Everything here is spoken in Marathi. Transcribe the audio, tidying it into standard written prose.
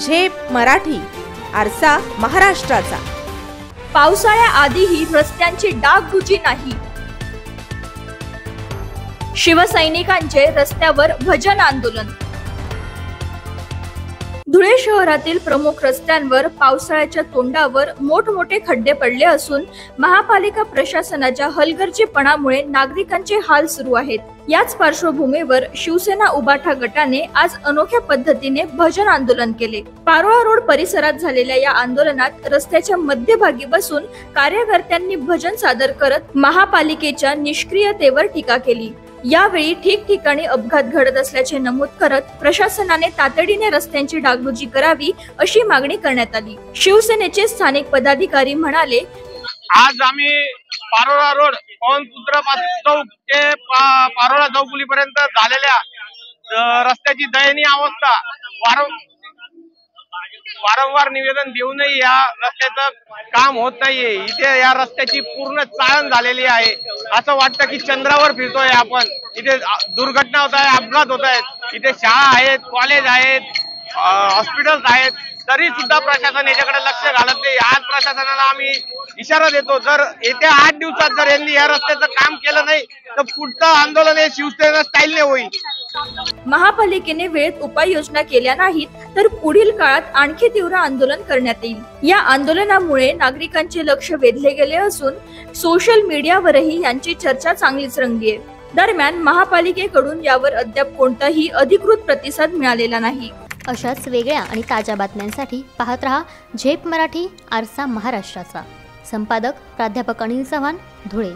झेप मराठी, आरसा महाराष्ट्राचा। पावसाळ्याआधीही रस्त्यांची डागडुजी नाही। शिवसैनिकांचे रस्त्यावर भजन आंदोलन। धुळे शहरातील प्रमुख रस्त्यांवर पावसाळ्याच्या तोंडावर मोठमोठे खड्डे पडले असून महापालिका प्रशासनाच्या हलगर्जीपणामुळे नागरिकांचे हाल सुरू आहेत। याच पार्श्वभूमीवर शिवसेना उबाठा गटाने आज अनोख्या पद्धतीने भजन आंदोलन केले। पारोळा रोड परिसरात झालेल्या या आंदोलनात रस्त्याच्या मध्यभागी बसून कार्यकर्त्यांनी भजन सादर करत महापालिकेच्या निष्क्रियतेवर टीका केली। यावेळी ठिकठिकाणी अपघात घडत असल्याचे नमूद करत प्रशासनाने तातडीने रस्त्यांची डागडुजी करावी अशी मागणी करण्यात आली। शिवसेनेचे स्थानिक पदाधिकारी म्हणाले, आज आम्ही पारोळा रोड पवनपुत्र चौक ते पारोळा चौफुलीपर्यंत झालेल्या रस्त्याची दयनीय अवस्था वारंवार निवेदन देऊनही या रस्त्याचं काम होत नाहीये। इथे या रस्त्याची पूर्ण चाळण झालेली आहे। असं वाटतं की चंद्रावर फिरतोय आपण। इथे दुर्घटना होत आहे, अपघात होत आहेत। इथे शाळा आहेत, कॉलेज आहेत, हॉस्पिटल्स आहेत, तरी सुद्धा प्रशासन याच्याकडे लक्ष घालत नाही। आज प्रशासनाला आम्ही इशारा देतो, जर येत्या 8 दिवसात जर यांनी या रस्त्याचं काम केलं नाही तर पुढचं आंदोलन हे शिवसेना स्टाईलने होईल। महापालिकेने वेळेत उपाययोजना केल्या नाहीत तर पुढील काळात आणखी तीव्र आंदोलन करण्यात येईल। या आंदोलनामुळे नागरिकांचे लक्ष वेधले गेले असून सोशल मीडियावरही यांची चर्चा चांगलीच रंगली आहे। दरम्यान महापालिकेकडून यावर अद्याप कोणताही अधिकृत प्रतिसाद मिळालेला नाही। अशाच वेगळ्या आणि ताज्या बातम्यांसाठी पाहत रहा झेप मराठी, आरसा महाराष्ट्राचा। संपादक प्राध्यापक अनिल चव्हाण, धुळे।